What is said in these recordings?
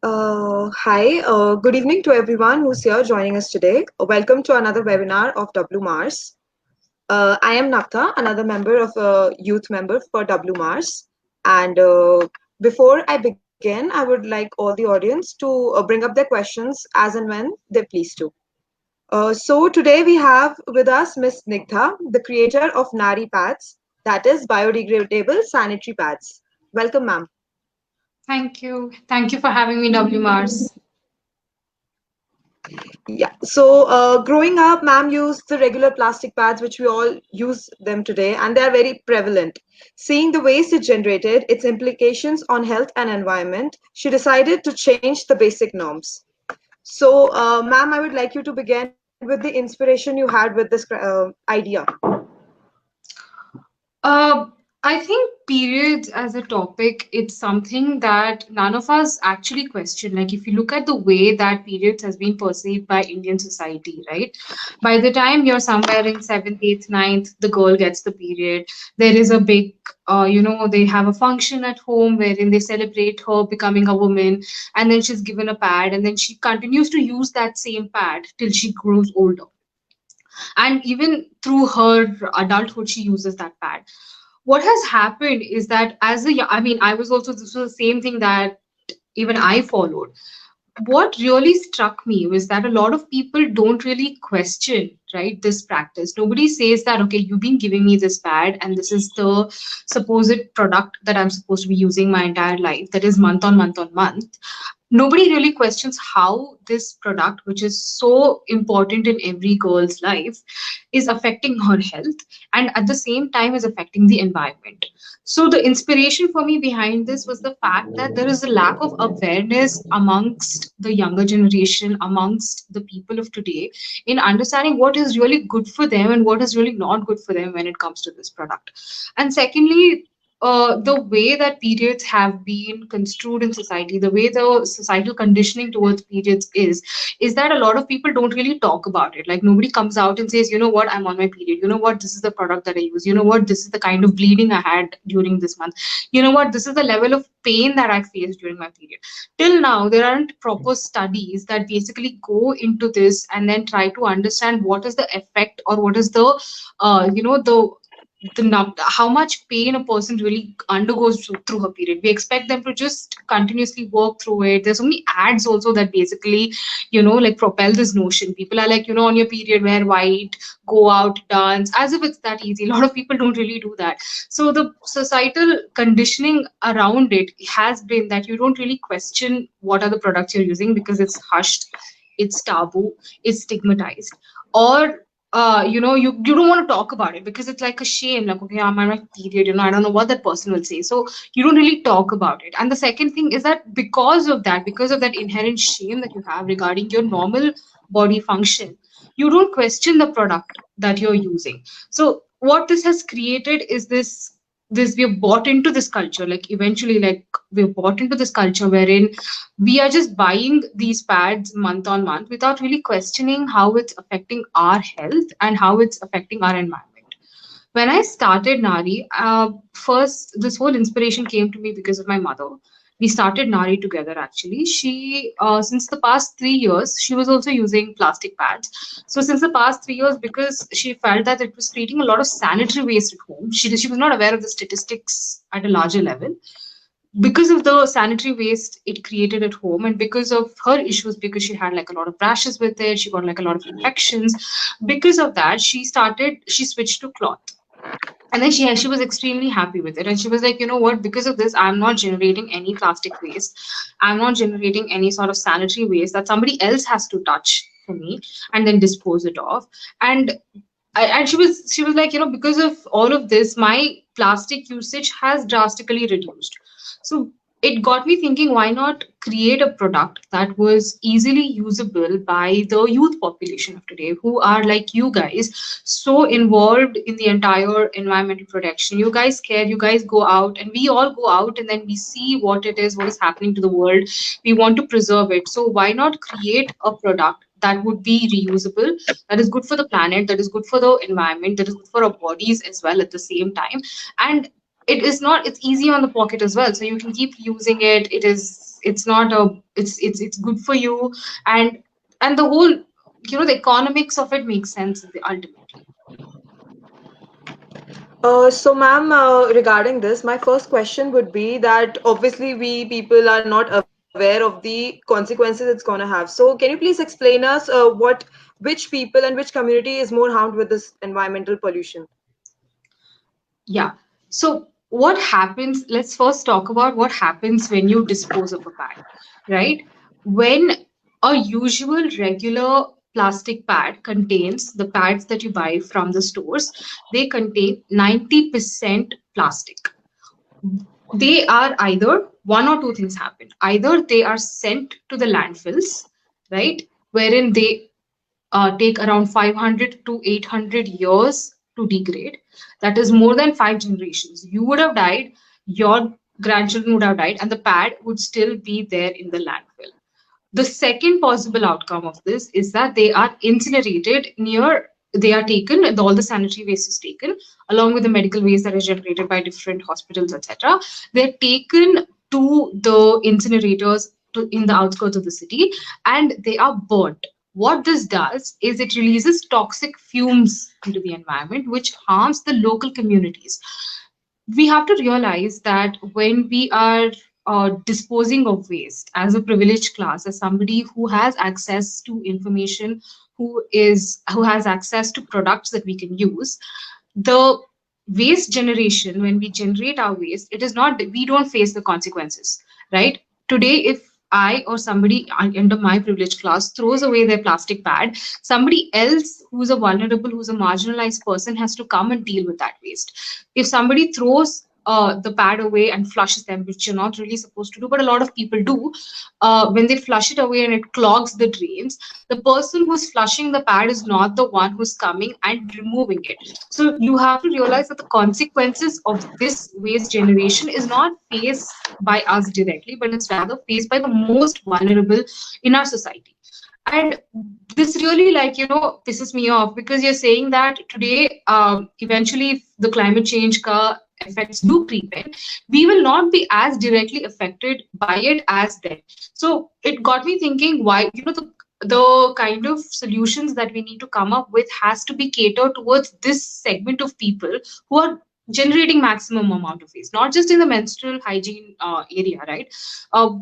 Hi, good evening to everyone who's here joining us today. Welcome to another webinar of W Mars. I am Naktha, another member of youth member for W Mars. And before I begin, I would like all the audience to bring up their questions as and when they please to. So today we have with us Miss Snigdha, the creator of Nari Pads, that is biodegradable sanitary pads. Welcome, ma'am. Thank you. Thank you for having me, W Mars. Yeah. So, growing up, ma'am used the regular plastic pads, which we all use them today, and they are very prevalent. Seeing the waste it generated, its implications on health and environment, she decided to change the basic norms. So, ma'am, I would like you to begin with the inspiration you had with this idea. Uh, I think periods as a topic, it's something that none of us actually question. Like, if you look at the way that periods has been perceived by Indian society, right? By the time you're somewhere in seventh, eighth, ninth, the girl gets the period. There is a big, they have a function at home wherein they celebrate her becoming a woman, and then she's given a pad, and then she continues to use that same pad till she grows older. And even through her adulthood, she uses that pad. What has happened is that I was also, this was the same thing that even I followed. What really struck me was that a lot of people don't really question, right, this practice. Nobody says that, okay, you've been giving me this pad and this is the supposed product that I'm supposed to be using my entire life, that is month on month on month. Nobody really questions how this product, which is so important in every girl's life, is affecting her health and at the same time is affecting the environment. So the inspiration for me behind this was the fact that there is a lack of awareness amongst the younger generation, amongst the people of today, in understanding what is really good for them and what is really not good for them when it comes to this product. And secondly, the way that periods have been construed in society, the way the societal conditioning towards periods is that a lot of people don't really talk about it. Like, nobody comes out and says, you know what, I'm on my period. You know what, this is the product that I use. You know what, this is the kind of bleeding I had during this month. You know what, this is the level of pain that I faced during my period. Till now, there aren't proper studies that basically go into this and then try to understand what is the effect or what is the, how much pain a person really undergoes through her period. We expect them to just continuously work through it. There's so many ads also that basically, like propel this notion. People are like, on your period, wear white, go out, dance, as if it's that easy. A lot of people don't really do that. So the societal conditioning around it has been that you don't really question what are the products you're using because it's hushed, it's taboo, it's stigmatized. Or you don't want to talk about it because it's like a shame, like, okay, I'm on my period, I don't know what that person will say. So you don't really talk about it. And the second thing is that because of that inherent shame that you have regarding your normal body function, you don't question the product that you're using. So what this has created is this we've bought into this culture, like eventually, like, we've bought into this culture wherein we are just buying these pads month on month without really questioning how it's affecting our health and how it's affecting our environment. When I started Nari, first, this whole inspiration came to me because of my mother. We started Nari together actually. Since the past 3 years, she was also using plastic pads. So, since the past 3 years, because she felt that it was creating a lot of sanitary waste at home, she was not aware of the statistics at a larger level. Because of the sanitary waste it created at home, and because of her issues, because she had like a lot of rashes with it, she got like a lot of infections. Because of that, she switched to cloth. And then she was extremely happy with it, and she was like, you know what, because of this, I'm not generating any plastic waste, I'm not generating any sort of sanitary waste that somebody else has to touch for me and then dispose it off. And she was like, because of all of this, my plastic usage has drastically reduced. So it got me thinking, why not create a product that was easily usable by the youth population of today, who are like you guys, so involved in the entire environmental protection. You guys care, you guys go out, and we all go out, and then we see what is happening to the world. We want to preserve it. So why not create a product that would be reusable, that is good for the planet, that is good for the environment, that is good for our bodies as well at the same time. And it's easy on the pocket as well. So you can keep using it. It is it's not a it's good for you, and the whole, the economics of it makes sense ultimately. So, ma'am, regarding this, my first question would be that obviously we people are not aware of the consequences it's going to have. So, can you please explain us which people and which community is more harmed with this environmental pollution? Yeah. So what happens, let's first talk about what happens when you dispose of a pad, right? When a usual regular plastic pad contains, the pads that you buy from the stores, they contain 90% plastic. They are either one or two things happen. Either they are sent to the landfills, right? Wherein they take around 500 to 800 years to degrade. That is more than 5 generations. You would have died, your grandchildren would have died, and the pad would still be there in the landfill. The second possible outcome of this is that they are incinerated they are taken, and all the sanitary waste is taken, along with the medical waste that is generated by different hospitals, etc. They're taken to the incinerators in the outskirts of the city, and they are burnt. What this does is it releases toxic fumes into the environment, which harms the local communities. We have to realize that when we are disposing of waste as a privileged class, as somebody who has access to information, who has access to products that we can use, the waste generation, when we generate our waste, it is not, we don't face the consequences, right? Today, if I or somebody under my privileged class throws away their plastic pad, somebody else who's a vulnerable, who's a marginalized person has to come and deal with that waste. If somebody throws the pad away and flushes them, which you're not really supposed to do, but a lot of people do, when they flush it away and it clogs the drains, the person who's flushing the pad is not the one who's coming and removing it. So you have to realize that the consequences of this waste generation is not faced by us directly, but it's rather faced by the most vulnerable in our society. And this really, pisses me off, because you're saying that today, eventually, if the climate change effects do creep in, we will not be as directly affected by it as then. So it got me thinking, why, the kind of solutions that we need to come up with has to be catered towards this segment of people who are generating maximum amount of waste, not just in the menstrual hygiene area, right?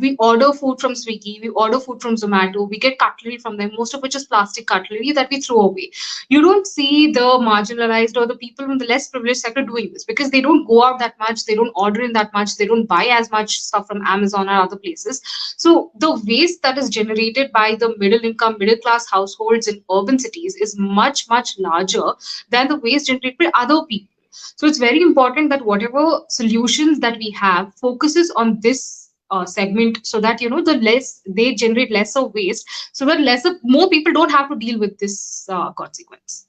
We order food from Swiggy, we order food from Zomato, we get cutlery from them, most of which is plastic cutlery that we throw away. You don't see the marginalized or the people in the less privileged sector doing this, because they don't go out that much, they don't order in that much, they don't buy as much stuff from Amazon or other places. So the waste that is generated by the middle income, middle class households in urban cities is much, much larger than the waste generated by other people. So it's very important that whatever solutions that we have focuses on this segment, so that the less they generate lesser waste, so that more people don't have to deal with this consequence.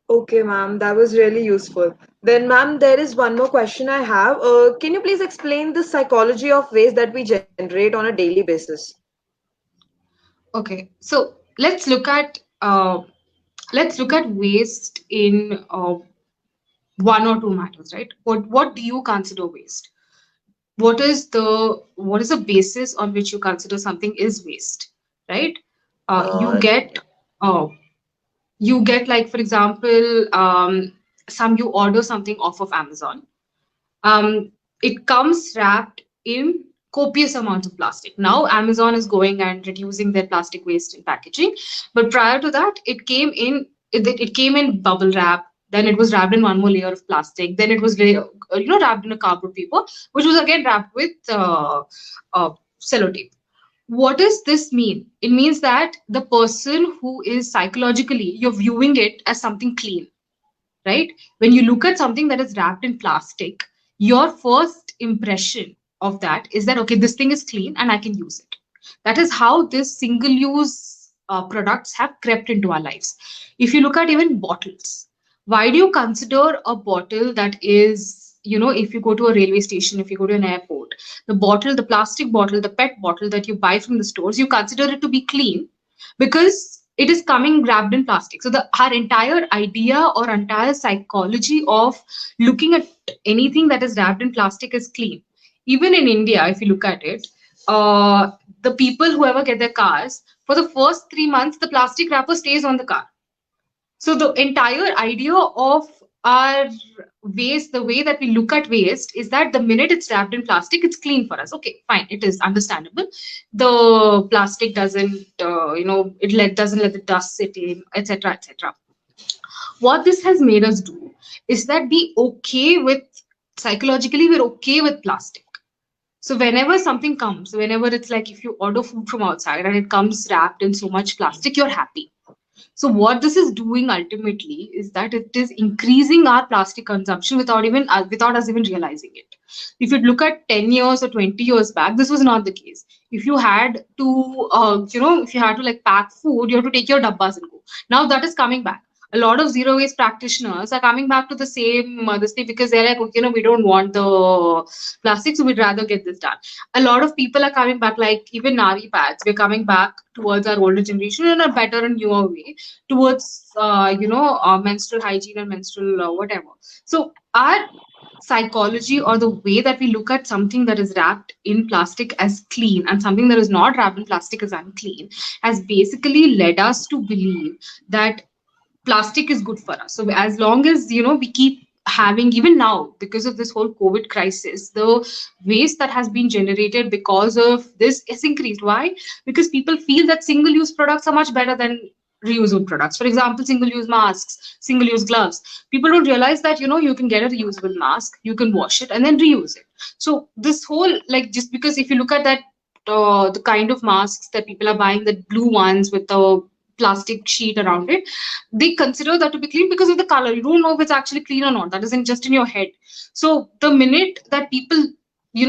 Okay, ma'am, that was really useful. Then, ma'am, there is one more question I have. Can you please explain the psychology of waste that we generate on a daily basis? Okay, so let's look at waste in one or two matters, right? What do you consider waste? What is the basis on which you consider something is waste, right? uh, you Uh, get uh, you get, like, for example, you order something off of Amazon. It comes wrapped in copious amounts of plastic. Now Amazon is going and reducing their plastic waste in packaging, but prior to that, it came in bubble wrap. Then it was wrapped in one more layer of plastic. Then it was wrapped in a cardboard paper, which was again wrapped with sellotape. What does this mean? It means that the person who is psychologically, you're viewing it as something clean, right? When you look at something that is wrapped in plastic, your first impression of that is that, okay, this thing is clean and I can use it. That is how this single use products have crept into our lives. If you look at even bottles, why do you consider a bottle that is, if you go to a railway station, if you go to an airport, the plastic bottle, the PET bottle that you buy from the stores, you consider it to be clean because it is coming wrapped in plastic. So our entire idea or entire psychology of looking at anything that is wrapped in plastic is clean. Even in India, if you look at it, uh, the people who ever get their cars, for the first 3 months, the plastic wrapper stays on the car. So the entire idea of our waste, the way that we look at waste, is that the minute it's wrapped in plastic, it's clean for us. Okay, fine, it is understandable. The plastic doesn't, doesn't let the dust sit in, etc., etc. What this has made us do is that be okay with, psychologically, we're okay with plastic. So whenever something comes, whenever it's like if you order food from outside and it comes wrapped in so much plastic, you're happy. So what this is doing ultimately is that it is increasing our plastic consumption without us even realizing it. If you look at 10 years or 20 years back, this was not the case. If you had to, if you had to like pack food, you have to take your dabbas and go. Now that is coming back. A lot of zero waste practitioners are coming back to the same this thing, because they're like, okay, we don't want the plastic, so we'd rather get this done. A lot of people are coming back, like even Navi pads. We're coming back towards our older generation in a better and newer way, towards menstrual hygiene and menstrual whatever. So our psychology, or the way that we look at something that is wrapped in plastic as clean and something that is not wrapped in plastic as unclean, has basically led us to believe that plastic is good for us. So as long as we keep having, even now because of this whole COVID crisis, the waste that has been generated because of this is increased. Why? Because people feel that single use products are much better than reusable products. For example, single use masks, single use gloves. People don't realize that you can get a reusable mask, you can wash it and then reuse it. So this whole, like, just because if you look at that, the kind of masks that people are buying, the blue ones with the plastic sheet around it, they consider that to be clean because of the color. You don't know if it's actually clean or not. That isn't just in your head. So the minute that people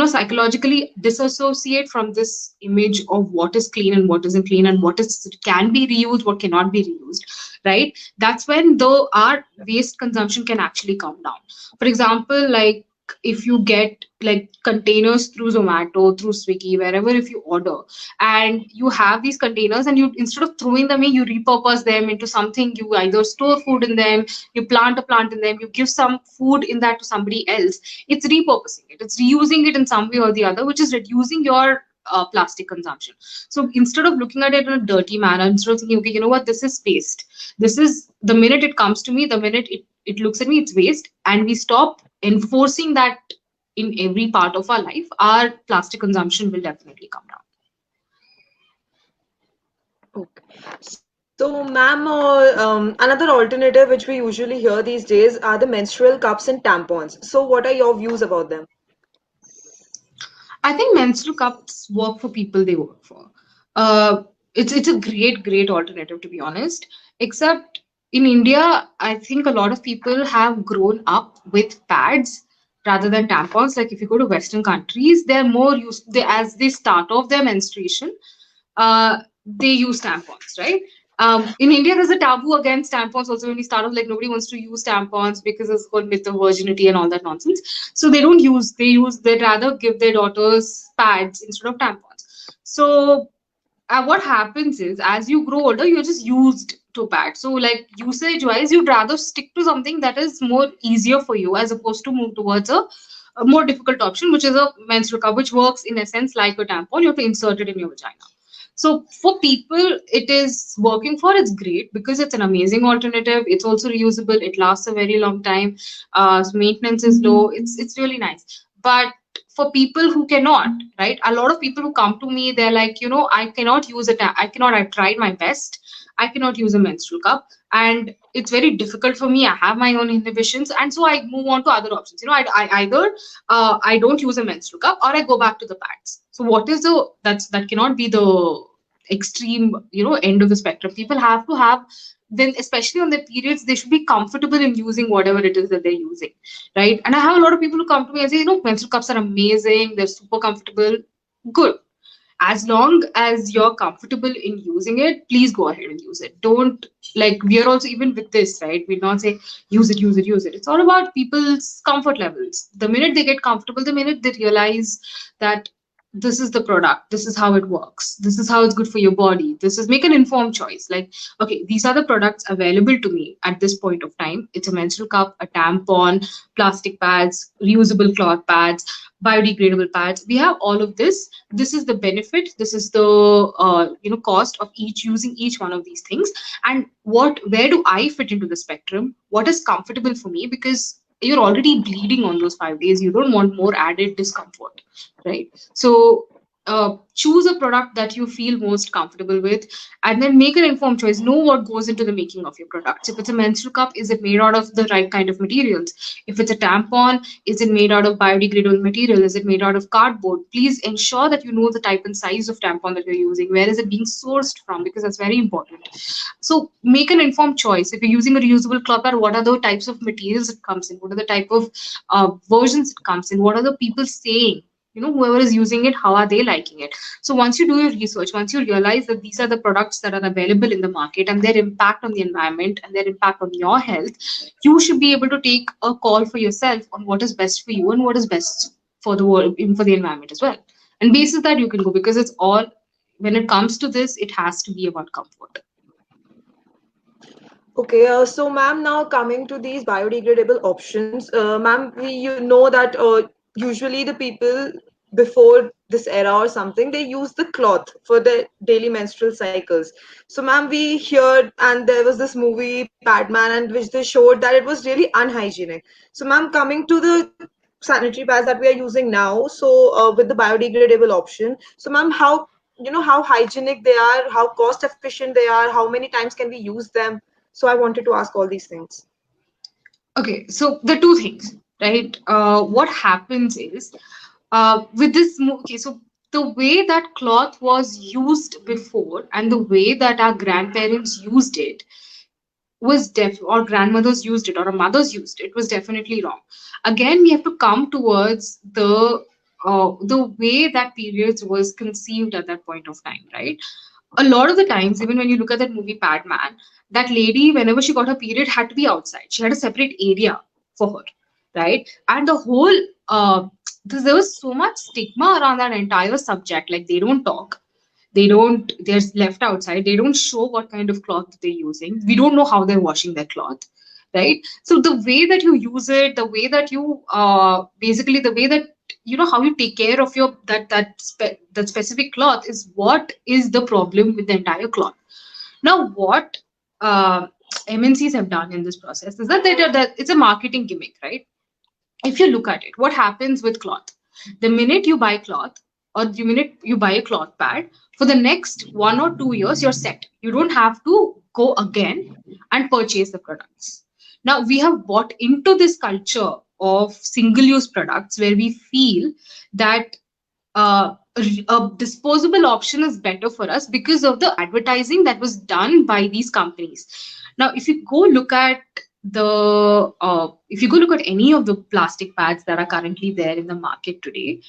psychologically disassociate from this image of what is clean and what isn't clean, and what is can be reused, what cannot be reused, right, that's when the our waste consumption can actually come down. For example, like, if you get like containers through Zomato, through Swiggy, wherever, if you order and you have these containers, and you, instead of throwing them in, you repurpose them into something. You either store food in them, you plant a plant in them, you give some food in that to somebody else. It's repurposing it, it's reusing it in some way or the other, which is reducing your plastic consumption. So instead of looking at it in a dirty manner, instead of thinking, okay, you know what, this is waste, this is, the minute it comes to me, the minute it looks at me, it's waste, and we stop enforcing that in every part of our life, our plastic consumption will definitely come down. Okay. So, ma'am, another alternative which we usually hear these days are the menstrual cups and tampons. So, what are your views about them? I think menstrual cups work for people they work for. Uh, it's a great alternative, to be honest. Except in India, I think a lot of people have grown up with pads rather than tampons. Like if you go to Western countries, they're more used. As they start off their menstruation, they use tampons, right? In India, there's a taboo against tampons also. When we start off, like, nobody wants to use tampons because it's called myth of virginity and all that nonsense. So they don't use, they'd rather give their daughters pads instead of tampons. So what happens is, as you grow older, you're just used to pads. So like usage wise, you'd rather stick to something that is more easier for you, as opposed to move towards a more difficult option, which is a menstrual cup, which works in a sense like a tampon. You have to insert it in your vagina. So for people it is working for, it's great because it's an amazing alternative. It's also reusable. It lasts a very long time. So maintenance is low. It's really nice. But for people who cannot, right? A lot of people who come to me, they're like, I cannot use it. I cannot. I've tried my best. I cannot use a menstrual cup, and it's very difficult for me. I have my own inhibitions, and so I move on to other options. I either I don't use a menstrual cup, or I go back to the pads. So what is that cannot be the extreme, end of the spectrum. People have to have, then especially on their periods, they should be comfortable in using whatever it is that they're using, right? And I have a lot of people who come to me and say, menstrual cups are amazing, they're super comfortable. Good. As long as you're comfortable in using it, please go ahead and use it. Don't, like, we are also, even with this, right, we not say use it, use it, use it. It's all about people's comfort levels. The minute they get comfortable, the minute they realize that this is the product, this is how it works, this is how it's good for your body, this is, make an informed choice. Like, okay, these are the products available to me at this point of time. It's a menstrual cup, a tampon, plastic pads, reusable cloth pads. biodegradable pads. We have all of this. This is the benefit. This is the cost of each using each one of these things. And where do I fit into the spectrum? What is comfortable for me? Because you're already bleeding on those 5 days. You don't want more added discomfort, right? So choose a product that you feel most comfortable with, and then make an informed choice. Know what goes into the making of your products. If it's a menstrual cup, is it made out of the right kind of materials? If it's a tampon, is it made out of biodegradable material? Is it made out of cardboard? Please ensure that you know the type and size of tampon that you're using. Where is it being sourced from? Because that's very important. So make an informed choice. If you're using a reusable cloth pad, what are the types of materials it comes in? What are the type of versions it comes in? What are the people saying? Whoever is using it, how are they liking it? So once you do your research, once you realize that these are the products that are available in the market and their impact on the environment and their impact on your health, you should be able to take a call for yourself on what is best for you and what is best for the world, even for the environment as well. And basis that you can go, because it's all, when it comes to this, it has to be about comfort. Okay, so ma'am, now coming to these biodegradable options, ma'am, you know that usually the people before this era or something, they use the cloth for their daily menstrual cycles. So ma'am, we heard, and there was this movie Padman, and which they showed that it was really unhygienic. So ma'am, coming to the sanitary pads that we are using now, so with the biodegradable option, so ma'am, how how hygienic they are, how cost efficient they are, how many times can we use them? So I wanted to ask all these things. Okay, so the two things, right? What happens is with this, okay, so the way that cloth was used before and the way that our grandparents used it was or grandmothers used it or our mothers used it was definitely wrong. Again, we have to come towards the way that periods was conceived at that point of time, right? A lot of the times, even when you look at that movie Padman, that lady, whenever she got her period, had to be outside. She had a separate area for her, right? And the whole there was so much stigma around that entire subject. Like, they don't talk, they're left outside, they don't show what kind of cloth they're using, we don't know how they're washing their cloth, right? So the way that you use it, the way that you basically the way that how you take care of your that specific cloth is what is the problem with the entire cloth. Now, what MNCs have done in this process is that it's a marketing gimmick, right? If you look at it, what happens with cloth? The minute you buy cloth, or the minute you buy a cloth pad, for the next 1 or 2 years, you're set. You don't have to go again and purchase the products. Now, we have bought into this culture of single use products where we feel that a disposable option is better for us because of the advertising that was done by these companies. Now, if you go look at any of the plastic pads that are currently there in the market today,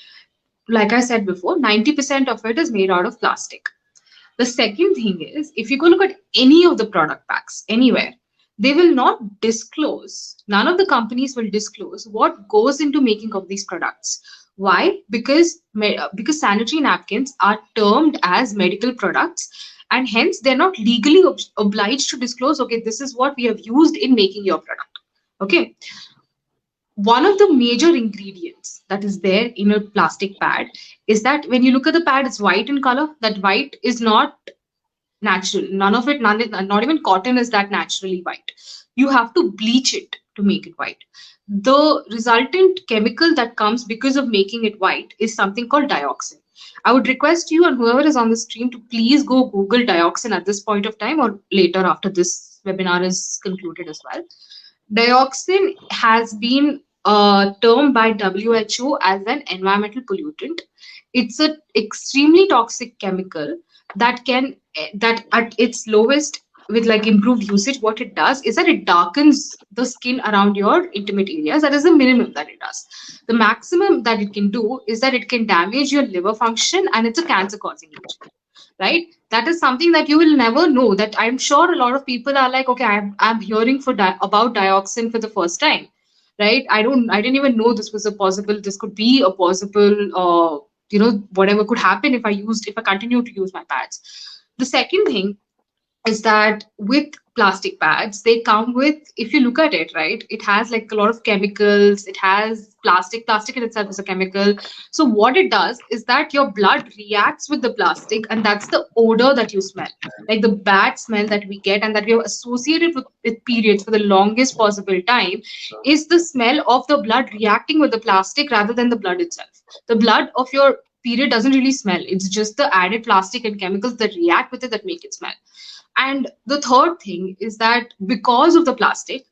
like I said before, 90% of it is made out of plastic. The second thing is, if you go look at any of the product packs anywhere, they will not disclose, none of the companies will disclose what goes into making of these products. Why? Because sanitary napkins are termed as medical products, and hence they're not legally obliged to disclose, okay, this is what we have used in making your product. Okay. One of the major ingredients that is there in a plastic pad is that when you look at the pad, it's white in color. That white is not natural. None of it, not even cotton is that naturally white. You have to bleach it to make it white. The resultant chemical that comes because of making it white is something called dioxin. I would request you and whoever is on the stream to please go Google dioxin at this point of time or later after this webinar is concluded as well. Dioxin has been termed by WHO as an environmental pollutant. It's an extremely toxic chemical that at its lowest, with like improved usage, what it does is that it darkens the skin around your intimate areas. That is the minimum that it does. The maximum that it can do is that it can damage your liver function, and it's a cancer causing agent, right? That is something that you will never know. That I'm sure a lot of people are like, okay, I'm hearing about dioxin for the first time, right? I didn't even know this was a possible, this could be a possible whatever could happen if I continue to use my pads. The second thing is that with plastic pads, they come with, if you look at it, right, it has like a lot of chemicals. It has plastic in itself is a chemical. So what it does is that your blood reacts with the plastic, and that's the odor that you smell, like the bad smell that we get and that we have associated with periods for the longest possible time, is the smell of the blood reacting with the plastic rather than the blood itself. The blood of your period doesn't really smell. It's just the added plastic and chemicals that react with it that make it smell. And the third thing is that because of the plastic,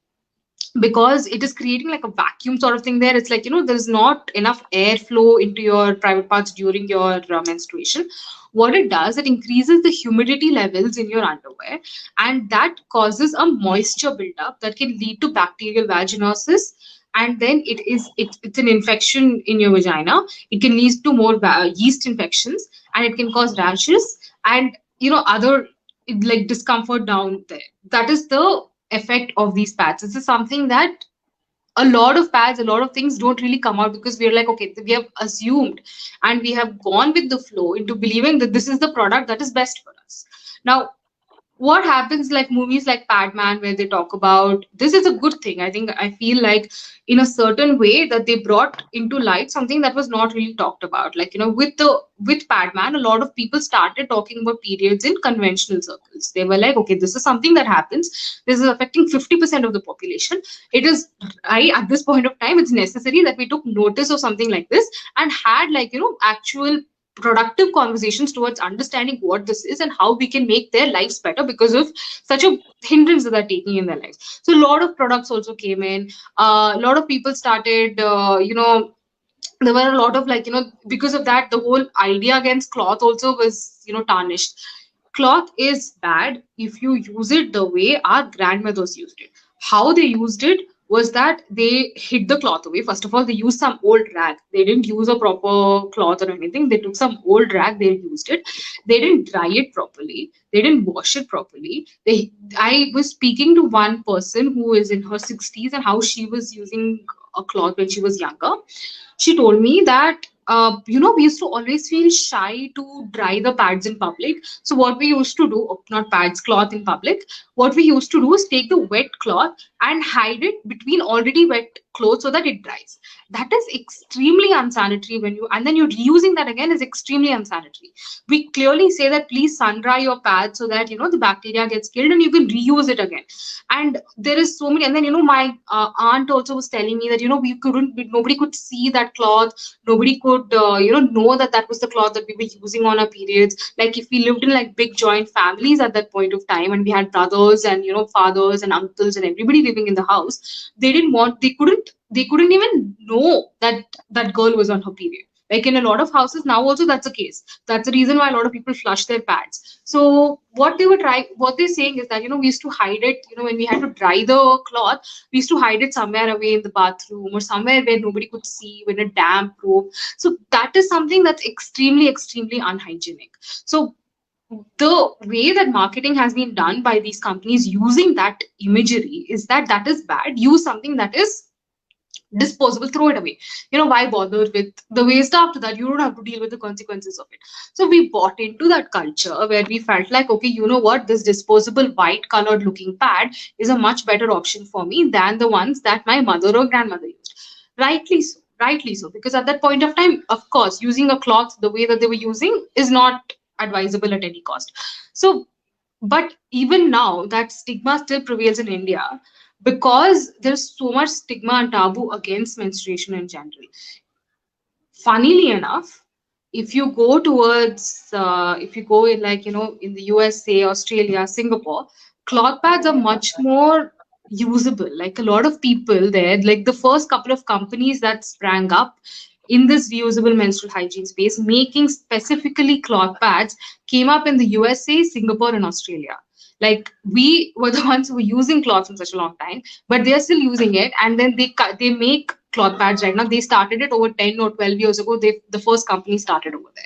because it is creating like a vacuum sort of thing there, it's like, there's not enough airflow into your private parts during your menstruation. What it does, it increases the humidity levels in your underwear, and that causes a moisture buildup that can lead to bacterial vaginosis. And then it's an infection in your vagina. It can lead to more yeast infections, and it can cause rashes and other like discomfort down there. That is the effect of these pads. This is something that a lot of pads, a lot of things don't really come out because we're like, okay, we have assumed and we have gone with the flow into believing that this is the product that is best for us. Now, what happens, like movies like Padman, where they talk about this, is a good thing. I feel like in a certain way that they brought into light something that was not really talked about. Like, with Padman, a lot of people started talking about periods in conventional circles. They were like, okay, this is something that happens. This is affecting 50% of the population. It is at this point of time, it's necessary that we took notice of something like this and had, like, actual productive conversations towards understanding what this is and how we can make their lives better because of such a hindrance that they're taking in their lives. So a lot of products also came in. A lot of people started, there were a lot of, like, because of that, the whole idea against cloth also was, tarnished. Cloth is bad if you use it the way our grandmothers used it. How they used it was that they hid the cloth away. First of all, they used some old rag. They didn't use a proper cloth or anything. They took some old rag, they used it. They didn't dry it properly. They didn't wash it properly. I was speaking to one person who is in her 60s and how she was using a cloth when she was younger. She told me that we used to always feel shy to dry the pads in public. So what we used to do, not pads, cloth in public, what we used to do is take the wet cloth and hide it between already wet clothes so that it dries. That is extremely unsanitary. And then you're reusing that again is extremely unsanitary. We clearly say that please sun dry your pads so that the bacteria gets killed and you can reuse it again. And there is so many. And then my aunt also was telling me that nobody could see that cloth. Nobody could know that that was the cloth that we were using on our periods. Like if we lived in like big joint families at that point of time and we had brothers and fathers and uncles and everybody living in the house, they couldn't even know that that girl was on her period. Like in a lot of houses now also that's the case. That's the reason why a lot of people flush their pads. So what they're saying is that we used to hide it. When we had to dry the cloth, we used to hide it somewhere away in the bathroom or somewhere where nobody could see, in a damp room. So that is something that's extremely, extremely unhygienic. So the way that marketing has been done by these companies using that imagery is that is bad. Use something that is disposable, throw it away. Why bother with the waste after that? You don't have to deal with the consequences of it. So we bought into that culture where we felt like, okay, you know what, this disposable white colored looking pad is a much better option for me than the ones that my mother or grandmother used. Rightly so, because at that point of time, of course, using a cloth the way that they were using is not advisable at any cost. So but even now, that stigma still prevails in India because there's so much stigma and taboo against menstruation in general. Funnily enough, if you go in, like, in the USA, Australia, Singapore, cloth pads are much more usable. Like a lot of people there, like the first couple of companies that sprang up in this reusable menstrual hygiene space, making specifically cloth pads, came up in the USA, Singapore, and Australia. Like we were the ones who were using cloth for such a long time, but they are still using it, and then they make cloth pads right now. They started it over 10 or 12 years ago. The first company started over there.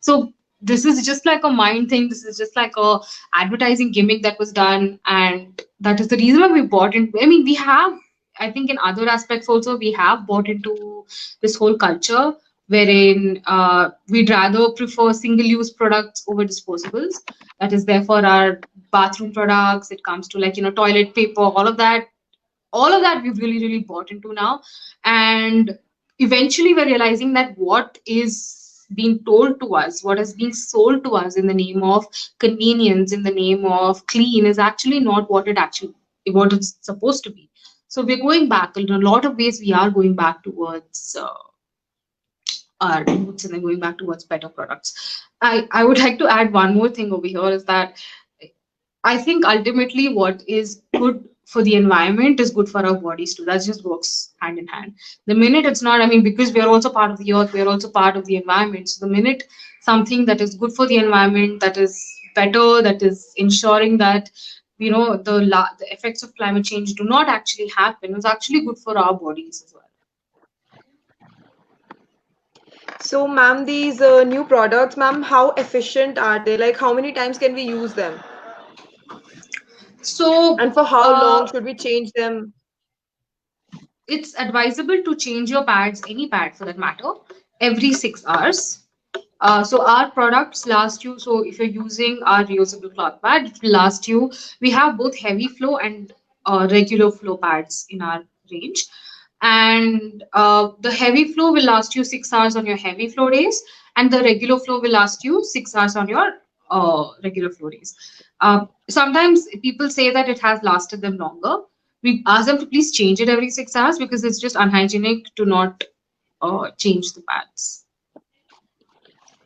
So this is just like a mind thing. This is just like a advertising gimmick that was done, and that is the reason why we bought into. I mean, we have, I think in other aspects also, we have bought into this whole culture wherein we'd rather prefer single-use products over disposables. That is therefore our bathroom products, it comes to like, toilet paper, all of that we've really, really bought into now. And eventually we're realizing that what is being told to us, what is being sold to us in the name of convenience, in the name of clean, is actually not what it's supposed to be. So we're going back in a lot of ways. We are going back towards our roots, and then going back towards better products. I would like to add one more thing over here, is that I think ultimately what is good for the environment is good for our bodies too. That just works hand in hand. The minute it's not, I mean, because we are also part of the earth, we are also part of the environment. So the minute something that is good for the environment, that is better, that is ensuring that the effects of climate change do not actually happen, is actually good for our bodies as well. So, ma'am, these new products, ma'am, how efficient are they? Like, how many times can we use them? So And for how long should we change them? it's advisable to change your pads, any pad for that matter, every 6 hours. So our products last you. So if you're using our reusable cloth pad, it will last you. We have both heavy flow and regular flow pads in our range, and the heavy flow will last you 6 hours on your heavy flow days, and the regular flow will last you 6 hours on your regular flow days. Sometimes people say that it has lasted them longer. We ask them to please change it every 6 hours because it's just unhygienic to not change the pads.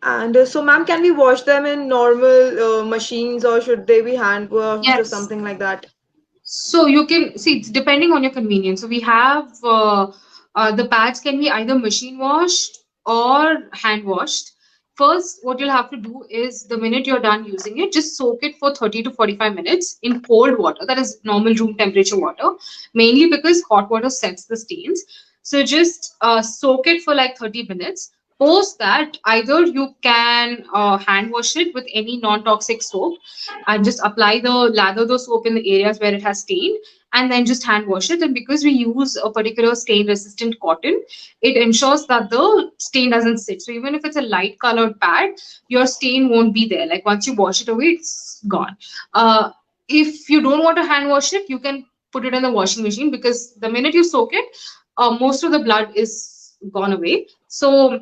And so, ma'am, can we wash them in normal machines, or should they be hand washed or Yes. something like that? So you can see it's depending on your convenience. So we have the pads can be either machine washed or hand washed. First, what you'll have to do is the minute you're done using it, just soak it for 30 to 45 minutes in cold water. That is normal room temperature water, mainly because hot water sets the stains. So just soak it for like 30 minutes. Post that, either you can hand wash it with any non-toxic soap and just lather the soap in the areas where it has stained, and then just hand wash it. And because we use a particular stain resistant cotton, it ensures that the stain doesn't sit. So even if it's a light colored pad, your stain won't be there. Like once you wash it away, it's gone. If you don't want to hand wash it, you can put it in the washing machine, because the minute you soak it, most of the blood is gone away. So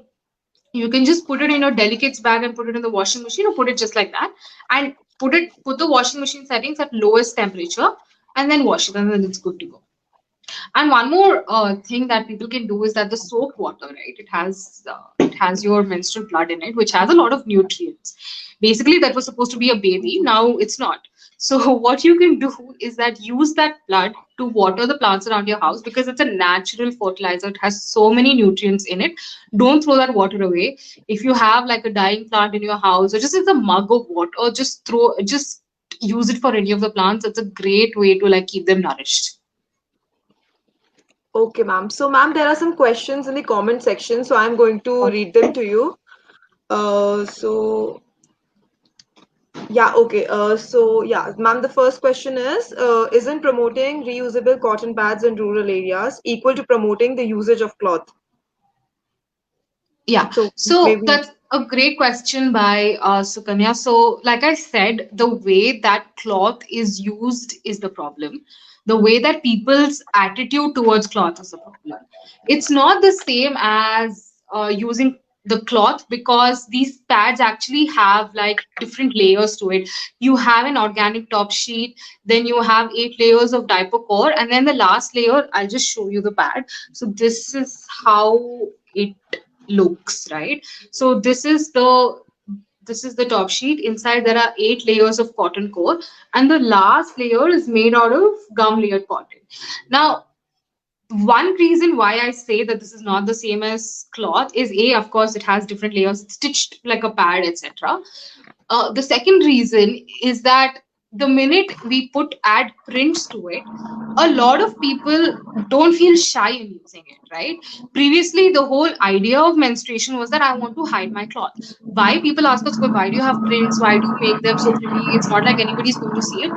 you can just put it in a delicates bag and put it in the washing machine, or put it just like that, and put the washing machine settings at lowest temperature, and then wash it, and then it's good to go. And one more thing that people can do is that the soap water, right? It has your menstrual blood in it, which has a lot of nutrients. Basically, that was supposed to be a baby. Now it's not. So what you can do is that use that blood to water the plants around your house, because it's a natural fertilizer. It has so many nutrients in it. Don't throw that water away. If you have like a dying plant in your house, or just as a mug of water, just use it for any of the plants. It's a great way to like keep them nourished. Okay, ma'am. So, ma'am, there are some questions in the comment section, so I'm going to read them to you. So yeah, okay. So yeah, ma'am, the first question is, isn't promoting reusable cotton pads in rural areas equal to promoting the usage of cloth? Yeah, So so maybe. that's a great question by Sukanya. So, like I said, the way that cloth is used is the problem. The way that people's attitude towards cloth is the problem. It's not the same as using the cloth, because these pads actually have like different layers to it. You have an organic top sheet, then you have 8 layers of diaper core, and then the last layer, I'll just show you the pad. So, this is how it looks, right? So this is the top sheet. Inside there are 8 layers of cotton core, and the last layer is made out of gum layered cotton. Now, one reason why I say that this is not the same as cloth is, a, of course, it has different layers, it's stitched like a pad, etc. The second reason is that the minute we add prints to it, a lot of people don't feel shy in using it, right? Previously, the whole idea of menstruation was that I want to hide my cloth. Why people ask us, why do you have prints? Why do you make them so pretty? It's not like anybody's going to see it.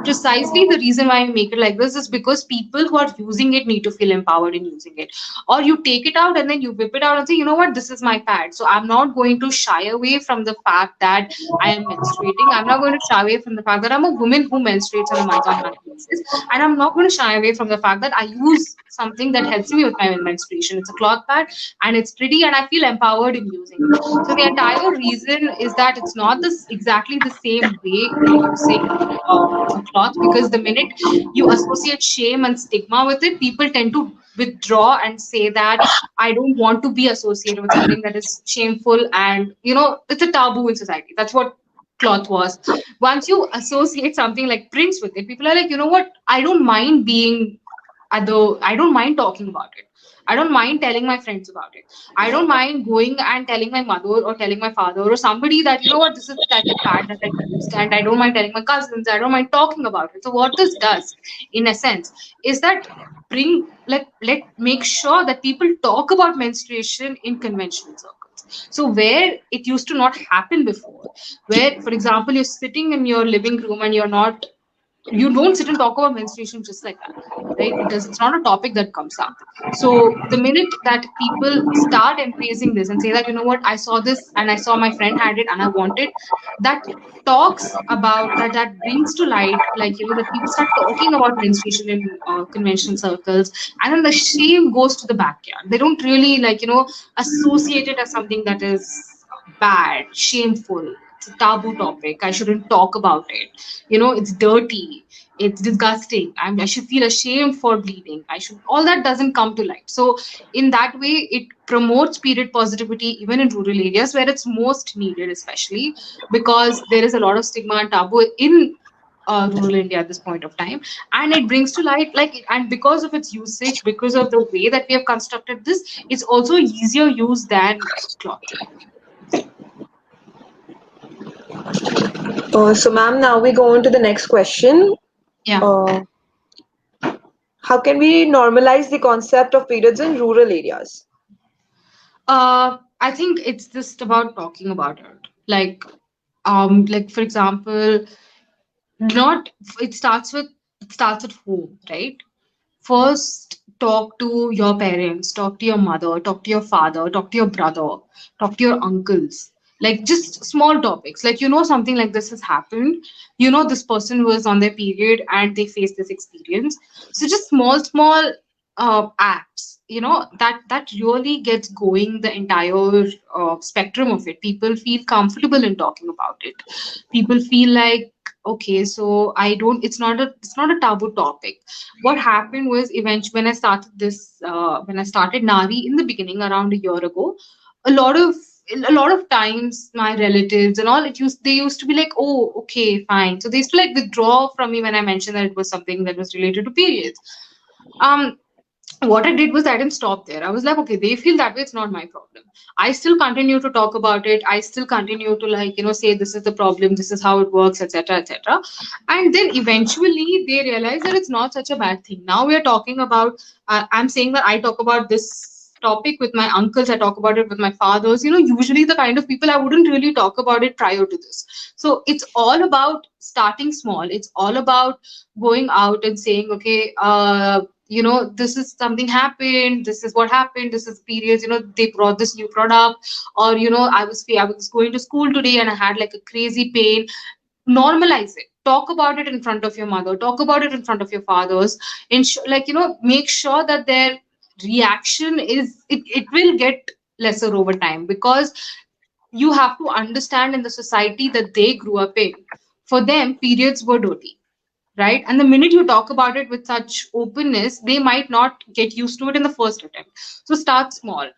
Precisely the reason why I make it like this is because people who are using it need to feel empowered in using it. Or you take it out and then you whip it out and say, you know what, this is my pad. So I'm not going to shy away from the fact that I am menstruating. I'm not going to shy away from the fact that I'm a woman who menstruates on a month-on-month basis, and I'm not going to shy away from the fact that I use something that helps me with my menstruation. It's a cloth pad, and it's pretty, and I feel empowered in using it. So the entire reason is that it's not this exactly the same way you're using a cloth, because the minute you associate shame and stigma with it, people tend to withdraw and say that I don't want to be associated with something that is shameful, and it's a taboo in society. That's what cloth was. Once you associate something like prints with it, people are like, you know what? I don't mind being I don't mind talking about it. I don't mind telling my friends about it. I don't mind going and telling my mother or telling my father or somebody that, you know what, this is the type of pad that I used. And I don't mind telling my cousins. I don't mind talking about it. So what this does, in a sense, is that let make sure that people talk about menstruation in conventional circles. So where it used to not happen before, where, for example, you're sitting in your living room and you don't sit and talk about menstruation just like that, right? It's not a topic that comes up. So the minute that people start embracing this and say that, you know what, I saw this and I saw my friend had it and I want it, that talks about that brings to light, like, that people start talking about menstruation in conventional circles, and then the shame goes to the backyard. They don't really, like, associate it as something that is bad, shameful. It's a taboo topic. I shouldn't talk about it. It's dirty. It's disgusting. I should feel ashamed for bleeding. All that doesn't come to light. So in that way, it promotes period positivity even in rural areas where it's most needed, especially because there is a lot of stigma and taboo in rural India at this point of time, and it brings to light, and because of its usage, because of the way that we have constructed this, it's also easier use than cloth. So, ma'am, now we go on to the next question. Yeah. Uh, how can we normalize the concept of periods in rural areas? I think it's just about talking about it. Like for example, not it starts at home, right? First, talk to your parents, talk to your mother, talk to your father, talk to your brother, talk to your uncles. Like just small topics. Like, something like this has happened. This person was on their period and they faced this experience. So just small acts, that really gets going the entire spectrum of it. People feel comfortable in talking about it. People feel like, okay, so it's not a taboo topic. What happened was, eventually, when I started Nari in the beginning around a year ago, a lot of times my relatives and all, they used to be like, oh, okay, fine. So they used to like withdraw from me when I mentioned that it was something that was related to periods. um what I did was, I didn't stop there. I was like, okay, they feel that way, it's not my problem. I still continue to talk about it. I still continue to, like, say this is the problem, this is how it works, etc., etc. And then eventually they realize that it's not such a bad thing. Now we are talking about, I'm saying that I talk about this topic with my uncles, I talk about it with my fathers, usually the kind of people I wouldn't really talk about it prior to this. So it's all about starting small. It's all about going out and saying, okay, this is something happened, this is what happened, this is periods, they brought this new product, or I was going to school today and I had like a crazy pain. Normalize it. Talk about it in front of your mother, talk about it in front of your fathers, like, make sure that their reaction it will get lesser over time, because you have to understand, in the society that they grew up in, for them periods were dirty, right? And the minute you talk about it with such openness, they might not get used to it in the first attempt. So start small.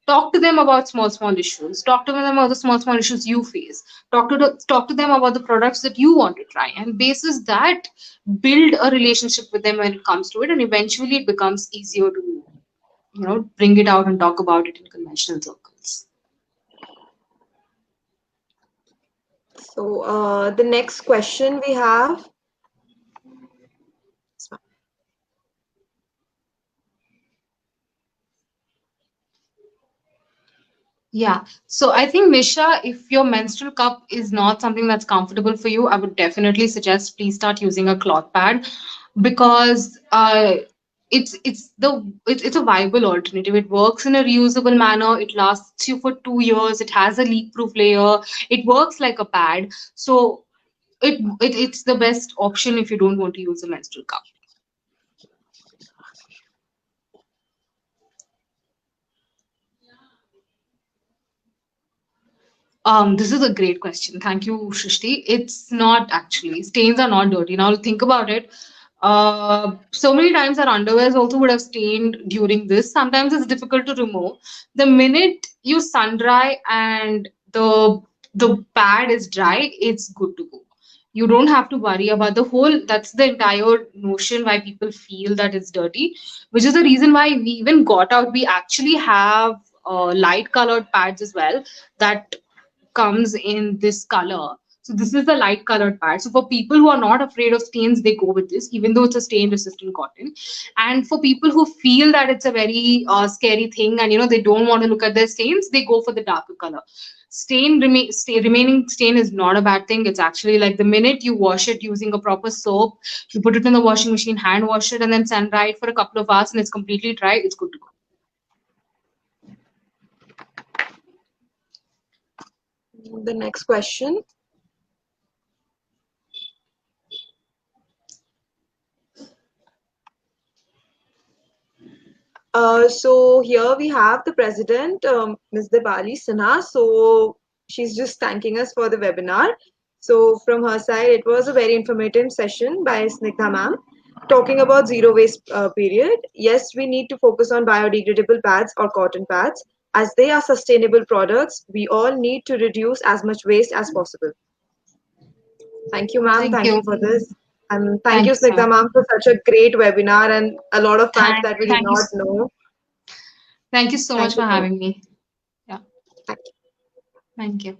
Talk to them about small issues. Talk to them about the small issues you face. Talk to them about the products that you want to try, and basis that, build a relationship with them when it comes to it, and eventually it becomes easier to bring it out and talk about it in conventional circles. So, the next question we have. Yeah. So I think, Nisha, if your menstrual cup is not something that's comfortable for you, I would definitely suggest please start using a cloth pad, because it's a viable alternative. It works in a reusable manner. It lasts you for 2 years. It has a leak-proof layer. It works like a pad. So it's the best option if you don't want to use a menstrual cup. This is a great question. Thank you, Shrishti. It's not actually. Stains are not dirty. Now think about it. So many times our underwears also would have stained during this. Sometimes it's difficult to remove. The minute you sun dry and the pad is dry, it's good to go. You don't have to worry about the whole. That's the entire notion why people feel that it's dirty, which is the reason why we even got out. We actually have light colored pads as well that comes in this color. So this is the light colored pad. So for people who are not afraid of stains, they go with this, even though it's a stain resistant cotton. And for people who feel that it's a very scary thing and they don't want to look at their stains, they go for the darker color. Remaining stain is not a bad thing. It's actually like the minute you wash it using a proper soap, you put it in the washing machine, hand wash it, and then sun dry it for a couple of hours, and it's completely dry. It's good to go. The next question. So here we have the president, Ms. Dibali Sinha. So she's just thanking us for the webinar. So from her side, it was a very informative session by Snigdha ma'am, talking about zero waste period. Yes, we need to focus on biodegradable pads or cotton pads. As they are sustainable products, we all need to reduce as much waste as possible. Thank you, ma'am. Thank Thank you. you for this. And thank Thank you, you so Snigdha much. ma'am, for such a great webinar and a lot of facts Thank, that we did thank you. not know. Thank you so much Thank you for so much. having me. Yeah. Thank you. Thank you.